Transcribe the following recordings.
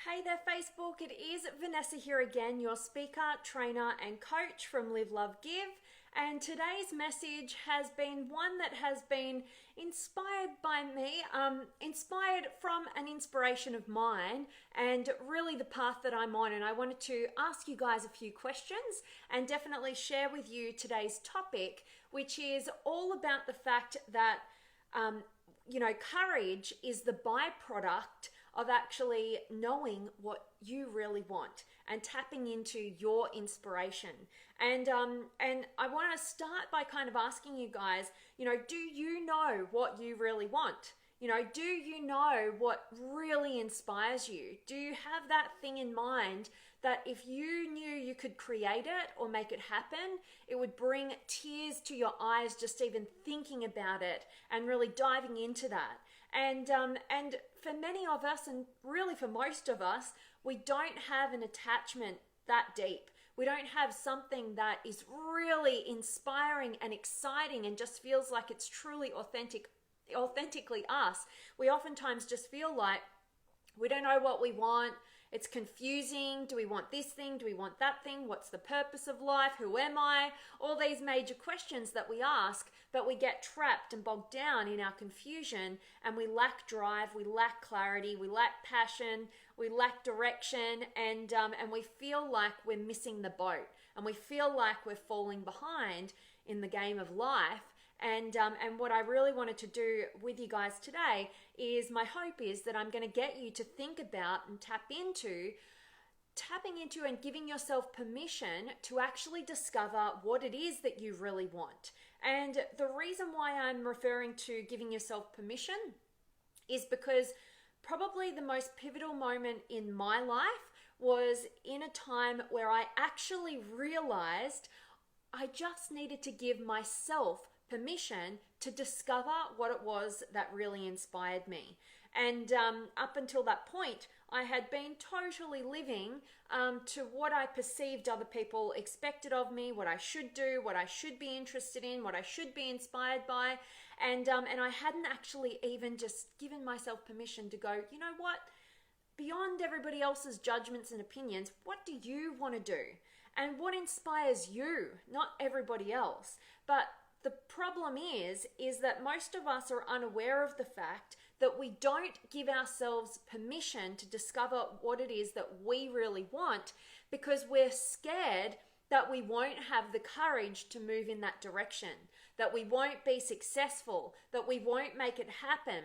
Hey there Facebook, it is Vanessa here again, your speaker, trainer and coach from Live, Love, Give. And today's message has been one that has been inspired by me, inspired from an inspiration of mine and really the path that I'm on. And I wanted to ask you guys a few questions and definitely share with you today's topic, which is all about the fact that, courage is the byproduct of actually knowing what you really want and tapping into your inspiration. And I want to start by kind of asking you guys, do you know what you really want? Do you know what really inspires you? Do you have that thing in mind that if you knew you could create it or make it happen, it would bring tears to your eyes just even thinking about it and really diving into that? And for many of us, and really for most of us, we don't have an attachment that deep. We don't have something that is really inspiring and exciting and just feels like it's truly authentically us. We oftentimes just feel like we don't know what we want. It's confusing. Do we want this thing? Do we want that thing? What's the purpose of life? Who am I? All these major questions that we ask, but we get trapped and bogged down in our confusion, and we lack drive, we lack clarity, we lack passion, we lack direction, and we feel like we're missing the boat, and we feel like we're falling behind in the game of life. And what I really wanted to do with you guys today is, my hope is that I'm going to get you to think about and tapping into and giving yourself permission to actually discover what it is that you really want. And the reason why I'm referring to giving yourself permission is because probably the most pivotal moment in my life was in a time where I actually realized I just needed to give myself permission to discover what it was that really inspired me. And up until that point, I had been totally living to what I perceived other people expected of me, what I should do, what I should be interested in, what I should be inspired by. And I hadn't actually even just given myself permission to go, you know what? Beyond everybody else's judgments and opinions, what do you want to do? And what inspires you, not everybody else. But the problem is that most of us are unaware of the fact that we don't give ourselves permission to discover what it is that we really want, because we're scared that we won't have the courage to move in that direction, that we won't be successful, that we won't make it happen.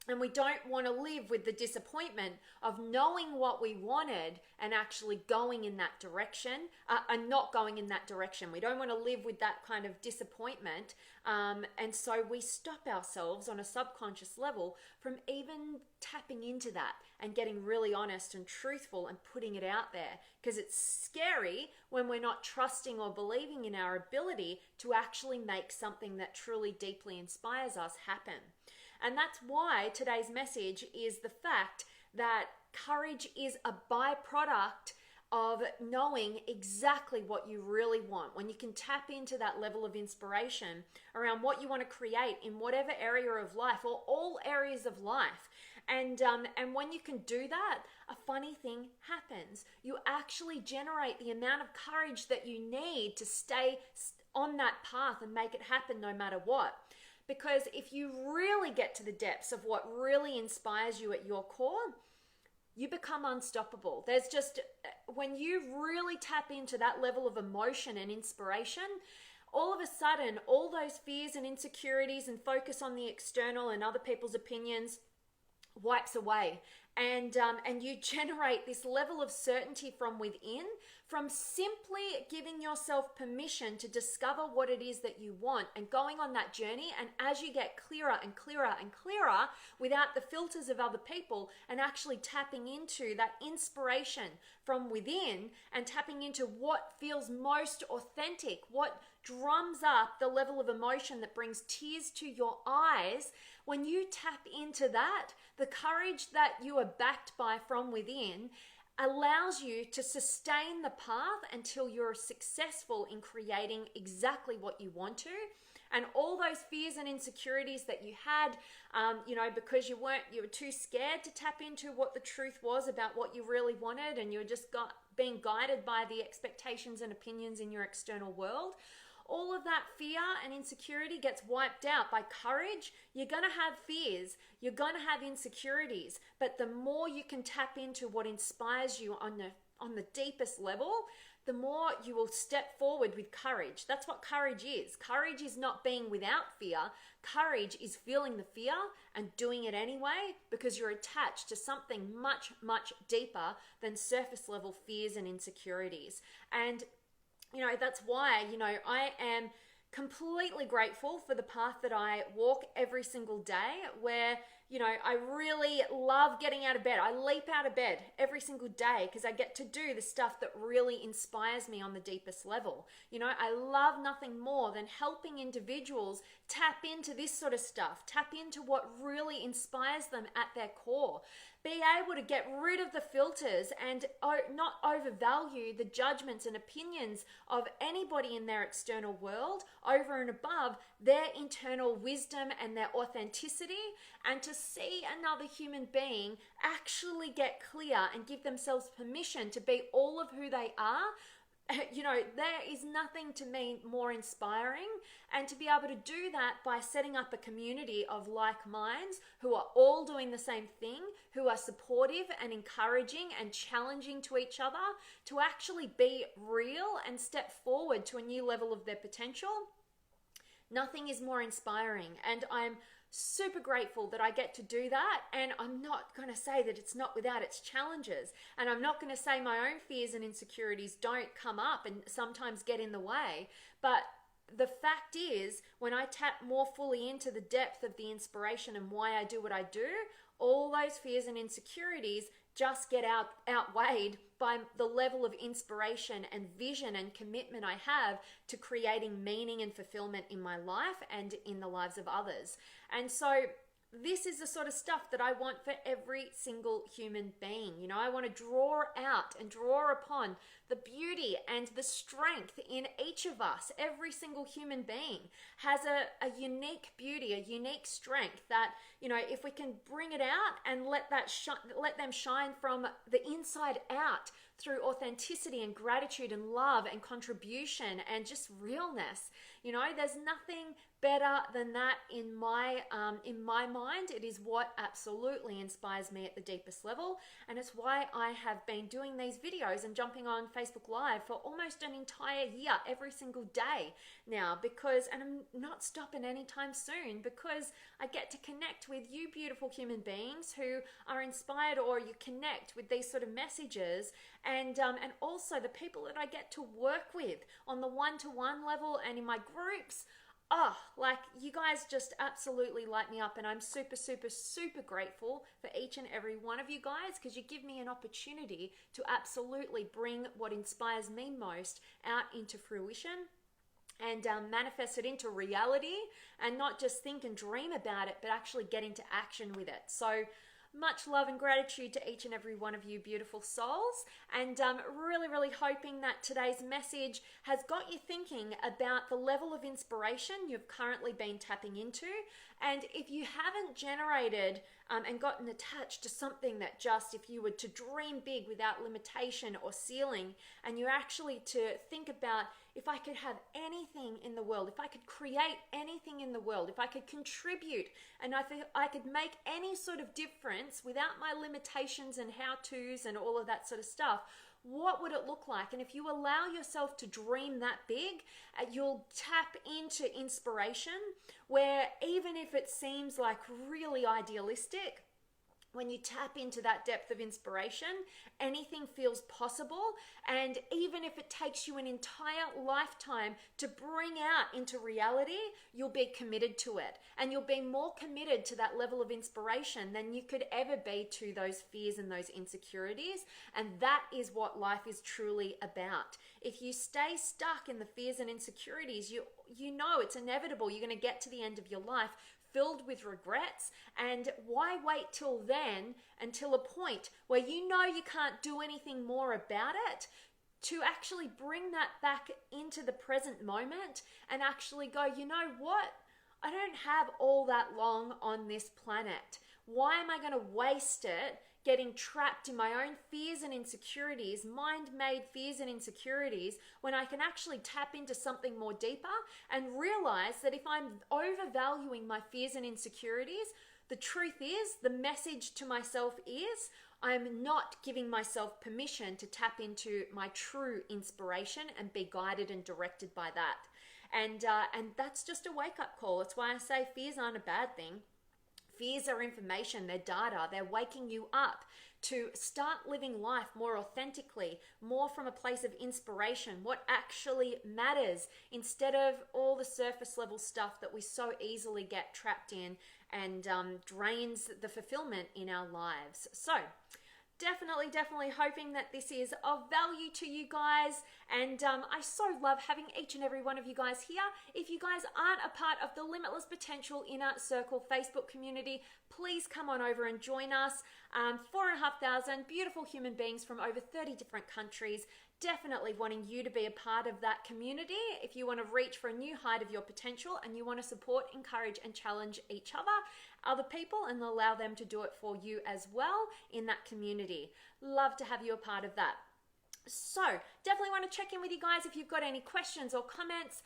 And we don't want to live with the disappointment of knowing what we wanted and actually going in that direction, and not going in that direction. We don't want to live with that kind of disappointment. And so we stop ourselves on a subconscious level from even tapping into that and getting really honest and truthful and putting it out there, because it's scary when we're not trusting or believing in our ability to actually make something that truly deeply inspires us happen. And that's why today's message is the fact that courage is a byproduct of knowing exactly what you really want. When you can tap into that level of inspiration around what you want to create in whatever area of life or all areas of life. And when you can do that, a funny thing happens. You actually generate the amount of courage that you need to stay on that path and make it happen no matter what. Because if you really get to the depths of what really inspires you at your core, you become unstoppable. There's just, when you really tap into that level of emotion and inspiration, all of a sudden, all those fears and insecurities and focus on the external and other people's opinions wipes away. And you generate this level of certainty from within, from simply giving yourself permission to discover what it is that you want and going on that journey. And as you get clearer and clearer and clearer without the filters of other people, and actually tapping into that inspiration from within and tapping into what feels most authentic, what drums up the level of emotion that brings tears to your eyes, when you tap into that, the courage that you are backed by from within allows you to sustain the path until you're successful in creating exactly what you want to. And all those fears and insecurities that you had, because you were too scared to tap into what the truth was about what you really wanted, and you were just being guided by the expectations and opinions in your external world. All of that fear and insecurity gets wiped out by courage. You're going to have fears. You're going to have insecurities. But the more you can tap into what inspires you on the deepest level, the more you will step forward with courage. That's what courage is. Courage is not being without fear. Courage is feeling the fear and doing it anyway, because you're attached to something much, much deeper than surface level fears and insecurities. And that's why, I am completely grateful for the path that I walk every single day, where, I really love getting out of bed. I leap out of bed every single day because I get to do the stuff that really inspires me on the deepest level. I love nothing more than helping individuals tap into this sort of stuff, tap into what really inspires them at their core. Be able to get rid of the filters and not overvalue the judgments and opinions of anybody in their external world over and above their internal wisdom and their authenticity, and to see another human being actually get clear and give themselves permission to be all of who they are. There is nothing to me more inspiring, and to be able to do that by setting up a community of like minds who are all doing the same thing, who are supportive and encouraging and challenging to each other to actually be real and step forward to a new level of their potential. Nothing is more inspiring, and I'm super grateful that I get to do that. And I'm not going to say that it's not without its challenges, and I'm not going to say my own fears and insecurities don't come up and sometimes get in the way. But the fact is, when I tap more fully into the depth of the inspiration and why I do what I do, all those fears and insecurities just get outweighed by the level of inspiration and vision and commitment I have to creating meaning and fulfillment in my life and in the lives of others. And so this is the sort of stuff that I want for every single human being. I want to draw out and draw upon the beauty and the strength in each of us. Every single human being has a unique beauty, a unique strength that, if we can bring it out and let them shine from the inside out through authenticity and gratitude and love and contribution and just realness. There's nothing better than that in my mind. It is what absolutely inspires me at the deepest level, and it's why I have been doing these videos and jumping on Facebook Live for almost an entire year, every single day now, and I'm not stopping anytime soon, because I get to connect with you beautiful human beings who are inspired, or you connect with these sort of messages, and also the people that I get to work with on the one-to-one level and in my groups. You guys just absolutely light me up, and I'm super, super, super grateful for each and every one of you guys, because you give me an opportunity to absolutely bring what inspires me most out into fruition and manifest it into reality, and not just think and dream about it, but actually get into action with it. So much love and gratitude to each and every one of you beautiful souls, and really, really hoping that today's message has got you thinking about the level of inspiration you've currently been tapping into. And if you haven't generated and gotten attached to something that just, if you were to dream big without limitation or ceiling, and you're actually to think about, if I could have anything in the world, if I could create anything in the world, if I could contribute, and I could make any sort of difference without my limitations and how-tos and all of that sort of stuff, what would it look like? And if you allow yourself to dream that big, you'll tap into inspiration, where even if it seems like really idealistic, when you tap into that depth of inspiration, anything feels possible. And even if it takes you an entire lifetime to bring out into reality, you'll be committed to it. And you'll be more committed to that level of inspiration than you could ever be to those fears and those insecurities. And that is what life is truly about. If you stay stuck in the fears and insecurities, you know it's inevitable. You're going to get to the end of your life filled with regrets. And why wait till then, until a point where you know you can't do anything more about it? to actually bring that back into the present moment and actually go, you know what? I don't have all that long on this planet. Why am I going to waste it getting trapped in my own fears and insecurities, mind-made fears and insecurities, when I can actually tap into something more deeper and realize that if I'm overvaluing my fears and insecurities, the truth is, the message to myself is, I'm not giving myself permission to tap into my true inspiration and be guided and directed by that. And that's just a wake-up call. It's why I say fears aren't a bad thing. Fears are information, they're data, they're waking you up to start living life more authentically, more from a place of inspiration, what actually matters, instead of all the surface level stuff that we so easily get trapped in and drains the fulfillment in our lives. So, definitely hoping that this is of value to you guys, and I so love having each and every one of you guys here. If you guys aren't a part of the Limitless Potential Inner Circle Facebook community, please come on over and join us. 4,500 beautiful human beings from over 30 different countries, definitely wanting you to be a part of that community if you want to reach for a new height of your potential and you want to support, encourage and challenge each other people, and allow them to do it for you as well in that community. Love to have you a part of that. So definitely want to check in with you guys. If you've got any questions or comments,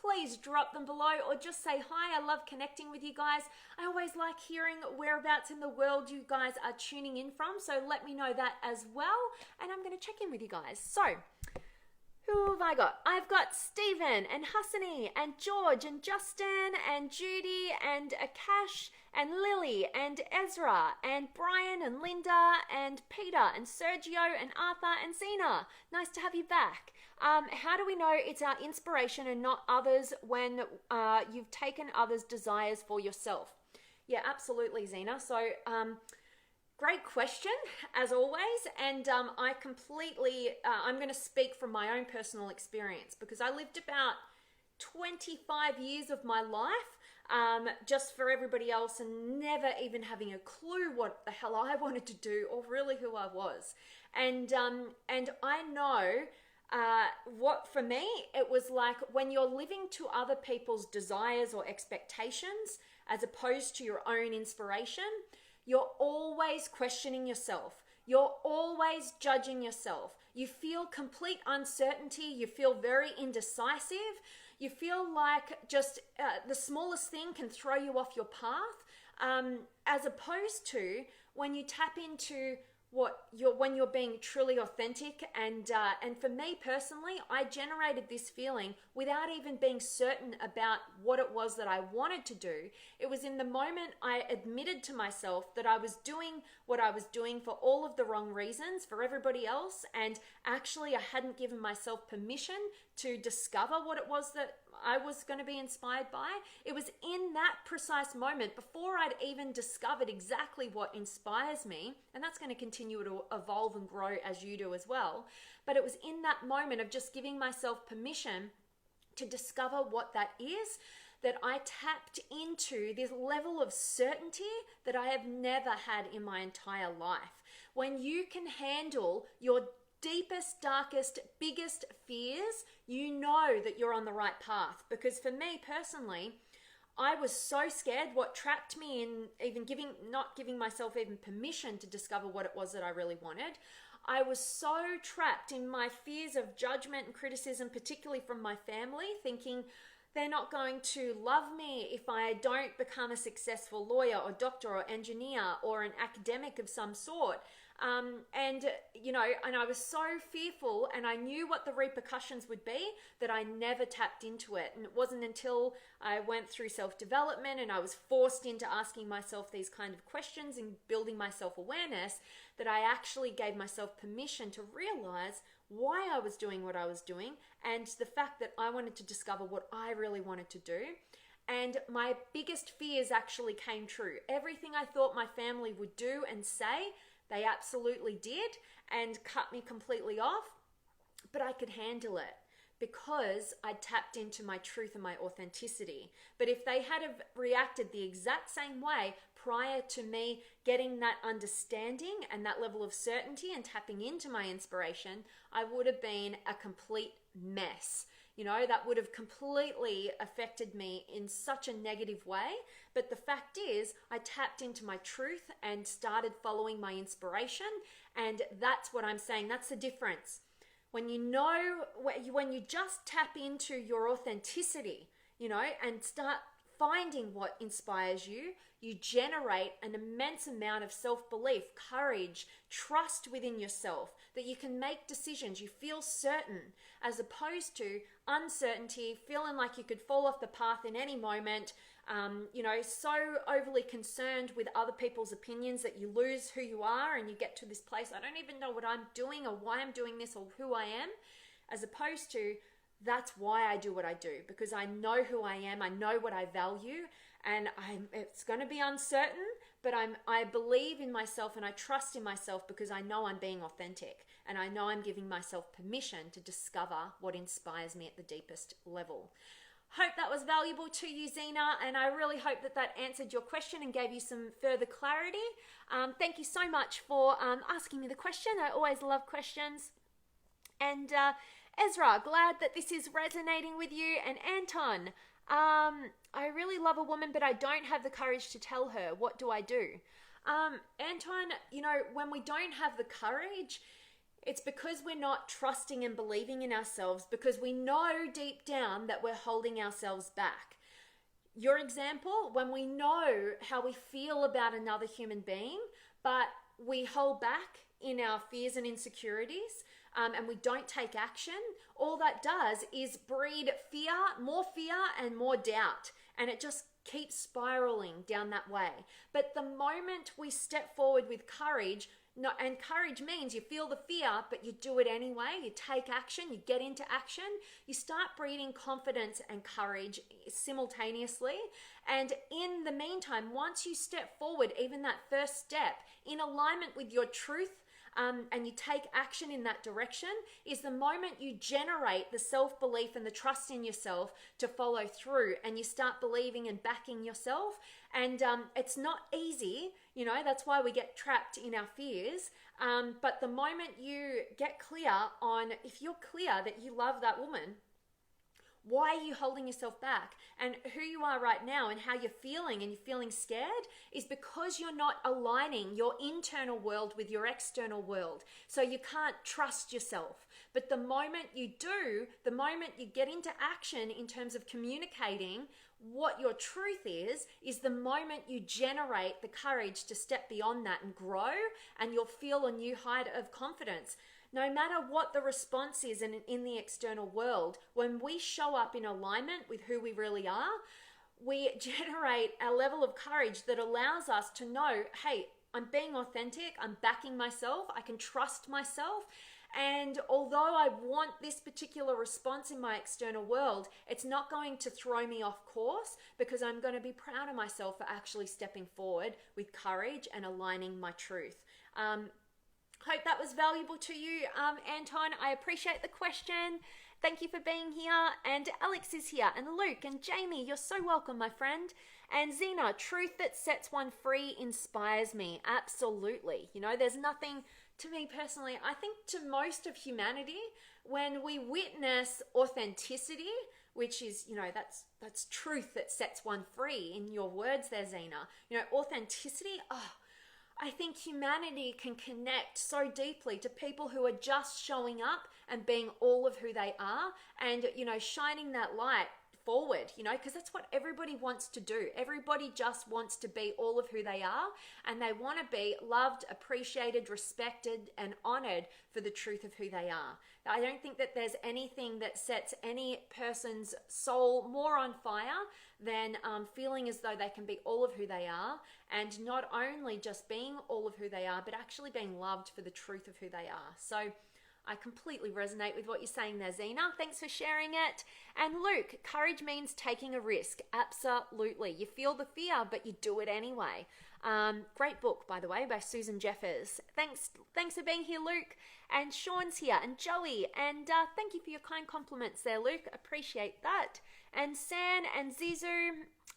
please drop them below or just say hi. I love connecting with you guys. I always like hearing whereabouts in the world you guys are tuning in from, so let me know that as well, and I'm going to check in with you guys. So who have I got? I've got Stephen and Hassani and George and Justin and Judy and Akash and Lily and Ezra and Brian and Linda and Peter and Sergio and Arthur and Zena. Nice to have you back. How do we know it's our inspiration and not others when you've taken others' desires for yourself? Yeah, absolutely, Zena. So, great question, as always, and I'm going to speak from my own personal experience, because I lived about 25 years of my life just for everybody else and never even having a clue what the hell I wanted to do or really who I was. And I know what, for me, it was like when you're living to other people's desires or expectations as opposed to your own inspiration, you're always questioning yourself. You're always judging yourself. You feel complete uncertainty. You feel very indecisive. You feel like just the smallest thing can throw you off your path, as opposed to when you tap into when you're being truly authentic. And for me personally, I generated this feeling without even being certain about what it was that I wanted to do. It was in the moment I admitted to myself that I was doing what I was doing for all of the wrong reasons for everybody else, and actually I hadn't given myself permission to discover what it was that I was going to be inspired by. It was in that precise moment, before I'd even discovered exactly what inspires me, and that's going to continue to evolve and grow as you do as well, but it was in that moment of just giving myself permission to discover what that is, that I tapped into this level of certainty that I have never had in my entire life. When you can handle your deepest, darkest, biggest fears, you know that you're on the right path. Because for me personally, I was so scared. What trapped me in even not giving myself even permission to discover what it was that I really wanted. I was so trapped in my fears of judgment and criticism, particularly from my family, thinking they're not going to love me if I don't become a successful lawyer or doctor or engineer or an academic of some sort. And I was so fearful, and I knew what the repercussions would be, that I never tapped into it. And it wasn't until I went through self-development and I was forced into asking myself these kind of questions and building my self-awareness that I actually gave myself permission to realize why I was doing what I was doing, and the fact that I wanted to discover what I really wanted to do. And my biggest fears actually came true. Everything I thought my family would do and say, they absolutely did, and cut me completely off, but I could handle it because I tapped into my truth and my authenticity. But if they had have reacted the exact same way, prior to me getting that understanding and that level of certainty and tapping into my inspiration, I would have been a complete mess. That would have completely affected me in such a negative way. But the fact is, I tapped into my truth and started following my inspiration. And that's what I'm saying. That's the difference. When you just tap into your authenticity, and start finding what inspires you, you generate an immense amount of self-belief, courage, trust within yourself, that you can make decisions. You feel certain, as opposed to uncertainty, feeling like you could fall off the path in any moment, so overly concerned with other people's opinions that you lose who you are and you get to this place, I don't even know what I'm doing or why I'm doing this or who I am, as opposed to, that's why I do what I do, because I know who I am, I know what I value, and it's going to be uncertain, but I believe in myself and I trust in myself because I know I'm being authentic and I know I'm giving myself permission to discover what inspires me at the deepest level. Hope that was valuable to you, Zena, and I really hope that answered your question and gave you some further clarity. Thank you so much for asking me the question. I always love questions. And Ezra, glad that this is resonating with you. And Anton, I really love a woman, but I don't have the courage to tell her. What do I do? Anton, when we don't have the courage, it's because we're not trusting and believing in ourselves, because we know deep down that we're holding ourselves back. Your example, when we know how we feel about another human being, but we hold back in our fears and insecurities, and we don't take action, all that does is breed fear and more doubt. And it just keeps spiraling down that way. But the moment we step forward with courage, and courage means you feel the fear, but you do it anyway, you take action, you get into action, you start breeding confidence and courage simultaneously. And in the meantime, once you step forward, even that first step, in alignment with your truth, and you take action in that direction, is the moment you generate the self-belief and the trust in yourself to follow through, and you start believing and backing yourself. And it's not easy, that's why we get trapped in our fears. But the moment you get clear on, if you're clear that you love that woman, why are you holding yourself back? And who you are right now and how you're feeling, and you're feeling scared, is because you're not aligning your internal world with your external world. So you can't trust yourself. But the moment you do, the moment you get into action in terms of communicating what your truth is the moment you generate the courage to step beyond that and grow, and you'll feel a new height of confidence. No matter what the response is in the external world, when we show up in alignment with who we really are, we generate a level of courage that allows us to know, hey, I'm being authentic, I'm backing myself, I can trust myself. And although I want this particular response in my external world, it's not going to throw me off course, because I'm going to be proud of myself for actually stepping forward with courage and aligning my truth. Hope that was valuable to you, Anton. I appreciate the question. Thank you for being here. And Alex is here, and Luke and Jamie, you're so welcome, my friend. And Zena, truth that sets one free inspires me. Absolutely. There's nothing, to me personally, I think to most of humanity, when we witness authenticity, which is, that's truth that sets one free, in your words there, Zena. Authenticity, I think humanity can connect so deeply to people who are just showing up and being all of who they are, and, shining that light forward, because that's what everybody wants to do. Everybody just wants to be all of who they are, and they want to be loved, appreciated, respected, and honored for the truth of who they are. I don't think that there's anything that sets any person's soul more on fire than feeling as though they can be all of who they are, and not only just being all of who they are, but actually being loved for the truth of who they are. So I completely resonate with what you're saying there, Zena. Thanks for sharing it. And Luke, courage means taking a risk. Absolutely. You feel the fear, but you do it anyway. Great book, by the way, by Susan Jeffers. Thanks for being here, Luke. And Sean's here, and Joey. And thank you for your kind compliments there, Luke. Appreciate that. And San, and Zizu,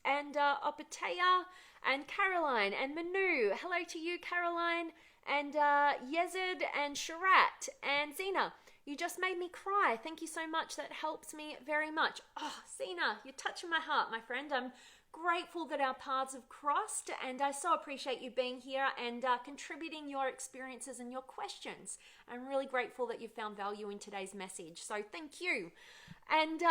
and Opatea, and Caroline, and Manu. Hello to you, Caroline. And Yezid, and Sharat, and Zena. You just made me cry. Thank you so much. That helps me very much. Oh, Zena, you're touching my heart, my friend. I'm grateful that our paths have crossed, and I so appreciate you being here and contributing your experiences and your questions. I'm really grateful that you found value in today's message, so thank you. And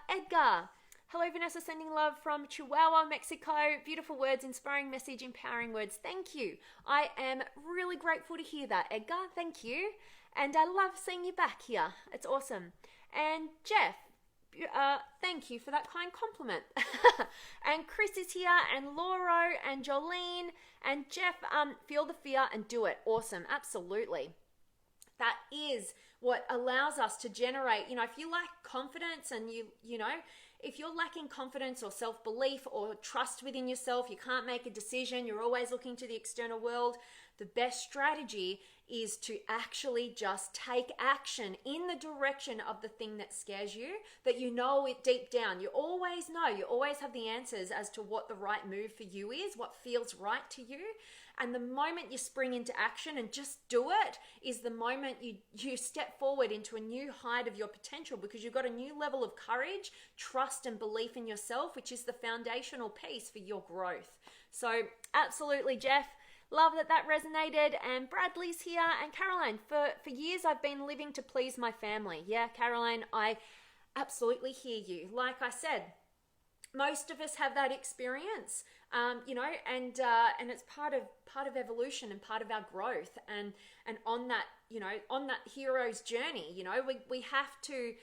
Edgar, hello Vanessa, sending love from Chihuahua, Mexico. Beautiful words, inspiring message, empowering words. Thank you. I am really grateful to hear that, Edgar. Thank you. And I love seeing you back here. It's awesome. And Jeff, thank you for that kind compliment. And Chris is here, and Lauro, and Jolene, and Jeff, feel the fear and do it. Awesome. Absolutely. That is what allows us to generate, if you lack confidence and if you're lacking confidence or self-belief or trust within yourself, you can't make a decision, you're always looking to the external world, the best strategy is to actually just take action in the direction of the thing that scares you, that you know it deep down. You always know, you always have the answers as to what the right move for you is, what feels right to you. And the moment you spring into action and just do it is the moment you step forward into a new height of your potential, because you've got a new level of courage, trust, and belief in yourself, which is the foundational piece for your growth. So absolutely, Jeff. Love that resonated. And Bradley's here. And Caroline, for years I've been living to please my family. Yeah, Caroline, I absolutely hear you. Like I said, most of us have that experience, and it's part of evolution and part of our growth. And on that, on that hero's journey, we have to,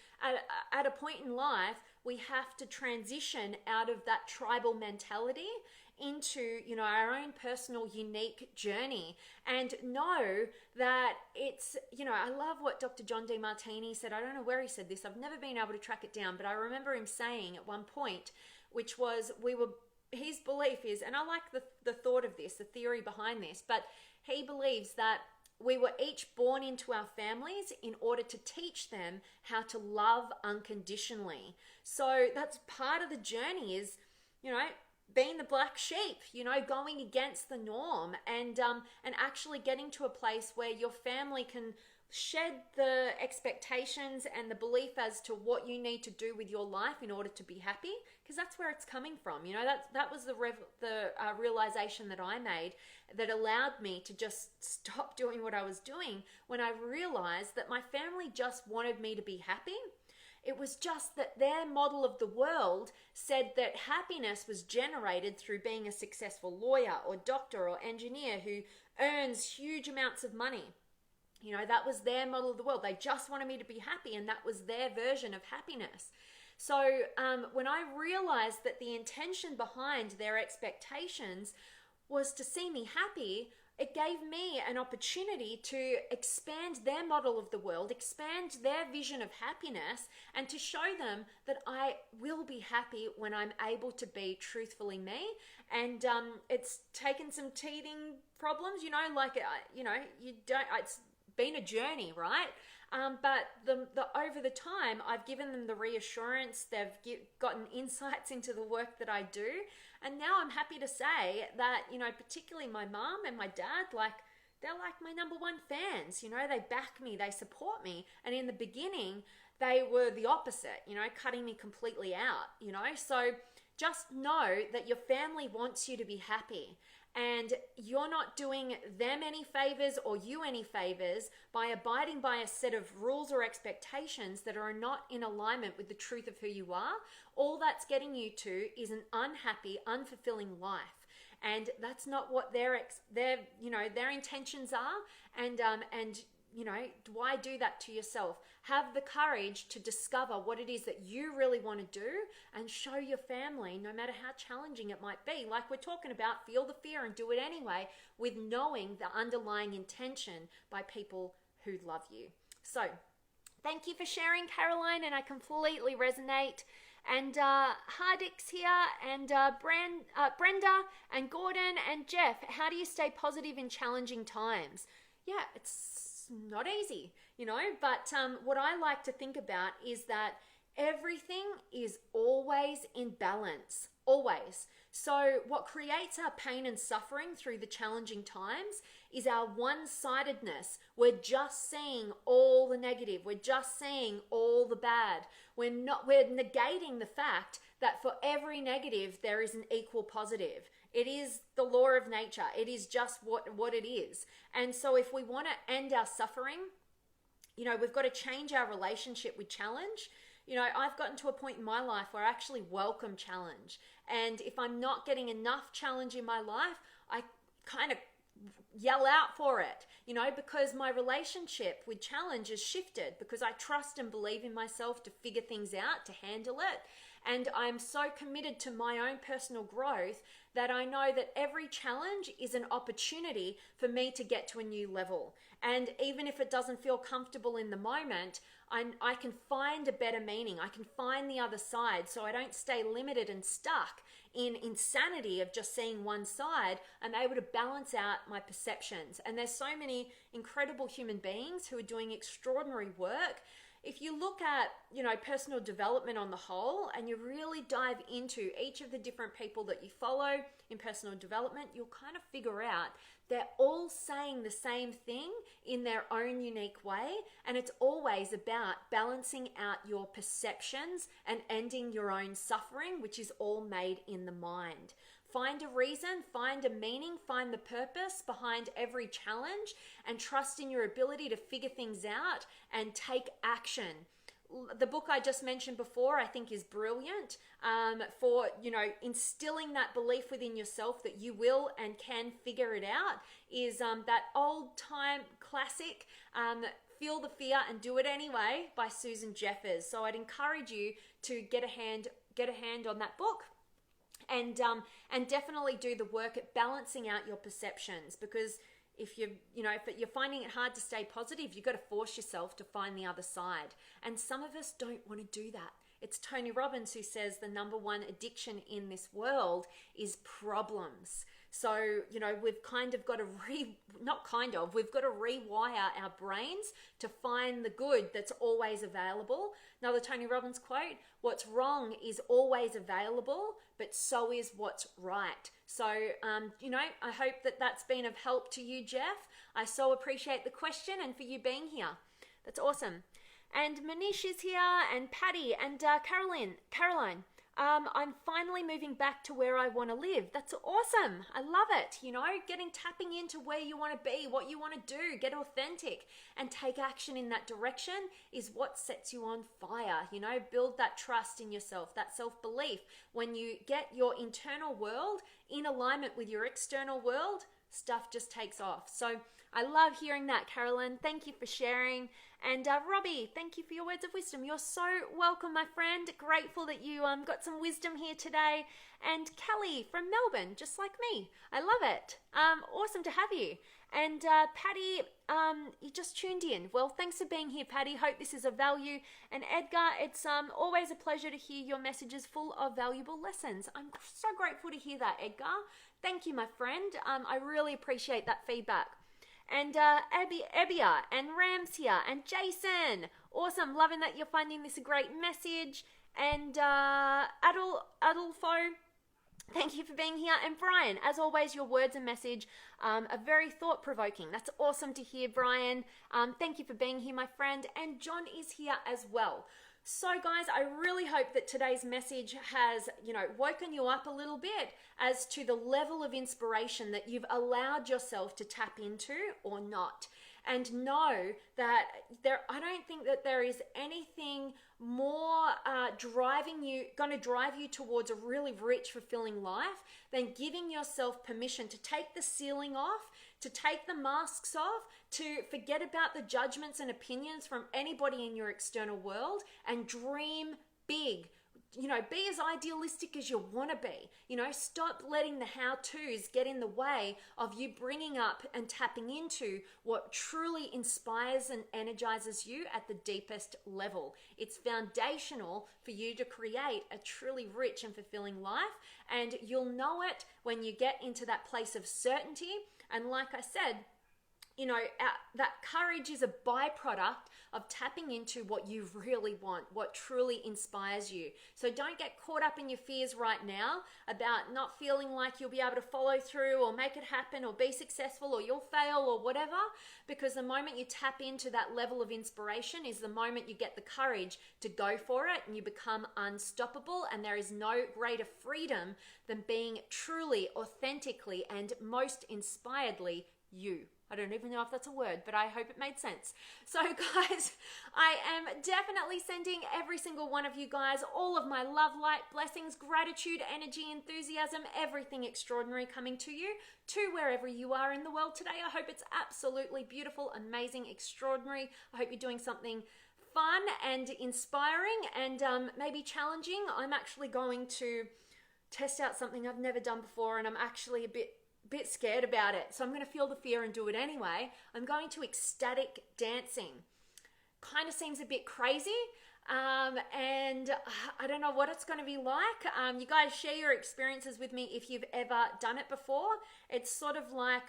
at a point in life, we have to transition out of that tribal mentality into our own personal unique journey, and know that it's I love what Dr. John Demartini said. I don't know where he said this, I've never been able to track it down, but I remember him saying at one point, which was his belief is, and I like the thought of this, the theory behind this, but he believes that we were each born into our families in order to teach them how to love unconditionally. So that's part of the journey, is being the black sheep, going against the norm, and actually getting to a place where your family can shed the expectations and the belief as to what you need to do with your life in order to be happy, because that's where it's coming from. That was the realization that I made, that allowed me to just stop doing what I was doing when I realized that my family just wanted me to be happy. It was just that their model of the world said that happiness was generated through being a successful lawyer or doctor or engineer who earns huge amounts of money. That was their model of the world. They just wanted me to be happy, and that was their version of happiness. So when I realized that the intention behind their expectations was to see me happy, it gave me an opportunity to expand their model of the world, expand their vision of happiness, and to show them that I will be happy when I'm able to be truthfully me. And it's taken some teething problems, it's been a journey, right? But over the time, I've given them the reassurance. They've gotten insights into the work that I do. And now I'm happy to say that, particularly my mom and my dad, they're like my number one fans. They back me, they support me. And in the beginning, they were the opposite, cutting me completely out, So just know that your family wants you to be happy. And you're not doing them any favors or you any favors by abiding by a set of rules or expectations that are not in alignment with the truth of who you are. All that's getting you to is an unhappy, unfulfilling life. And that's not what their intentions are. And why do that to yourself? Have the courage to discover what it is that you really want to do, and show your family, no matter how challenging it might be. Like we're talking about, feel the fear and do it anyway, with knowing the underlying intention by people who love you. So thank you for sharing, Caroline, and I completely resonate. and Hardix here, and Brenda, and Gordon, and Jeff. How do you stay positive in challenging times? Yeah, it's not easy, but what I like to think about is that everything is always in balance, always. So what creates our pain and suffering through the challenging times is our one-sidedness. We're just seeing all the negative. We're just seeing all the bad. We're negating the fact that for every negative, there is an equal positive. It is the law of nature. It is just what it is. And so if we want to end our suffering, we've got to change our relationship with challenge. I've gotten to a point in my life where I actually welcome challenge. And if I'm not getting enough challenge in my life, I kind of yell out for it, because my relationship with challenge has shifted, because I trust and believe in myself to figure things out, to handle it. And I'm so committed to my own personal growth that I know that every challenge is an opportunity for me to get to a new level. And even if it doesn't feel comfortable in the moment, I can find a better meaning. I can find the other side, so I don't stay limited and stuck in insanity of just seeing one side. I'm able to balance out my perceptions. And there's so many incredible human beings who are doing extraordinary work. If you look at, personal development on the whole, and you really dive into each of the different people that you follow in personal development, you'll kind of figure out they're all saying the same thing in their own unique way. And it's always about balancing out your perceptions and ending your own suffering, which is all made in the mind. Find a reason, find a meaning, find the purpose behind every challenge, and trust in your ability to figure things out and take action. The book I just mentioned before, I think, is brilliant for, instilling that belief within yourself that you will and can figure it out, is that old time classic, Feel the Fear and Do It Anyway by Susan Jeffers. So I'd encourage you to get a hand on that book. And definitely do the work at balancing out your perceptions, because if you're finding it hard to stay positive, you've got to force yourself to find the other side. And some of us don't want to do that. It's Tony Robbins who says the number one addiction in this world is problems. So, we've kind of got to we've got to rewire our brains to find the good that's always available. Another Tony Robbins quote, what's wrong is always available, but so is what's right. So, I hope that that's been of help to you, Jeff. I so appreciate the question and for you being here. That's awesome. And Manish is here, and Patty, and Caroline. I'm finally moving back to where I want to live. That's awesome. I love it. Tapping into where you want to be, what you want to do, get authentic and take action in that direction is what sets you on fire. Build that trust in yourself, that self-belief. When you get your internal world in alignment with your external world, stuff just takes off. So I love hearing that, Carolyn. Thank you for sharing. And Robbie, thank you for your words of wisdom. You're so welcome, my friend. Grateful that you got some wisdom here today. And Kelly from Melbourne, just like me. I love it. Awesome to have you. And Patty, you just tuned in. Well, thanks for being here, Patty. Hope this is of value. And Edgar, it's always a pleasure to hear your messages full of valuable lessons. I'm so grateful to hear that, Edgar. Thank you, my friend. I really appreciate that feedback. And Ebbia and Rams here and Jason. Awesome. Loving that you're finding this a great message. And Adolfo, thank you for being here. And Brian, as always, your words and message are very thought-provoking. That's awesome to hear, Brian. Thank you for being here, my friend. And John is here as well. So guys, I really hope that today's message has, woken you up a little bit as to the level of inspiration that you've allowed yourself to tap into or not. And know that I don't think that there is anything more going to drive you towards a really rich, fulfilling life than giving yourself permission to take the ceiling off, to take the masks off, to forget about the judgments and opinions from anybody in your external world and dream big. be as idealistic as you want to be. Stop letting the how-tos get in the way of you bringing up and tapping into what truly inspires and energizes you at the deepest level. It's foundational for you to create a truly rich and fulfilling life, and you'll know it when you get into that place of certainty. And like I said, that courage is a byproduct of tapping into what you really want, what truly inspires you. So don't get caught up in your fears right now about not feeling like you'll be able to follow through or make it happen or be successful or you'll fail or whatever, because the moment you tap into that level of inspiration is the moment you get the courage to go for it and you become unstoppable. And there is no greater freedom than being truly, authentically, and most inspiredly you. I don't even know if that's a word, but I hope it made sense. So guys, I am definitely sending every single one of you guys all of my love, light, blessings, gratitude, energy, enthusiasm, everything extraordinary coming to you, to wherever you are in the world today. I hope it's absolutely beautiful, amazing, extraordinary. I hope you're doing something fun and inspiring and maybe challenging. I'm actually going to test out something I've never done before, and I'm actually a bit scared about it. So I'm going to feel the fear and do it anyway. I'm going to ecstatic dancing. Kind of seems a bit crazy. And I don't know what it's going to be like. You guys share your experiences with me if you've ever done it before. It's sort of like,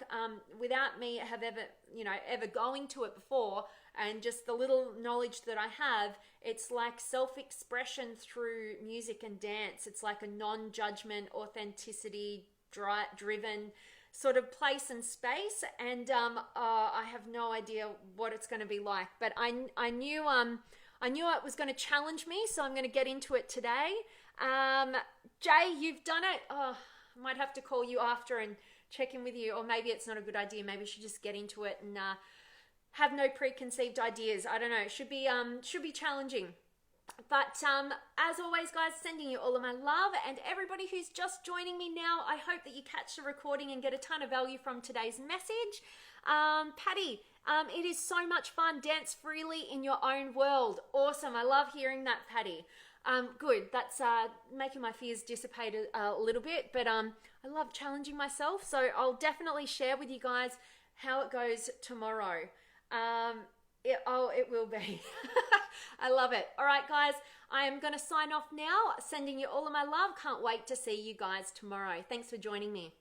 without me ever going to it before, and just the little knowledge that I have, it's like self-expression through music and dance. It's like a non-judgment, authenticity driven sort of place and space, and I have no idea what it's going to be like, but I knew it was going to challenge me, so I'm going to get into it today. Jay, you've done it. I might have to call you after and check in with you, or maybe it's not a good idea. Maybe I should just get into it and have no preconceived ideas. I don't know. It should be challenging. But as always, guys, sending you all of my love, and everybody who's just joining me now, I hope that you catch the recording and get a ton of value from today's message. Patty, it is so much fun. Dance freely in your own world. Awesome. I love hearing that, Patty. Good. That's making my fears dissipate a little bit, but I love challenging myself. So I'll definitely share with you guys how it goes tomorrow. It will be. I love it. All right, guys, I am going to sign off now, sending you all of my love. Can't wait to see you guys tomorrow. Thanks for joining me.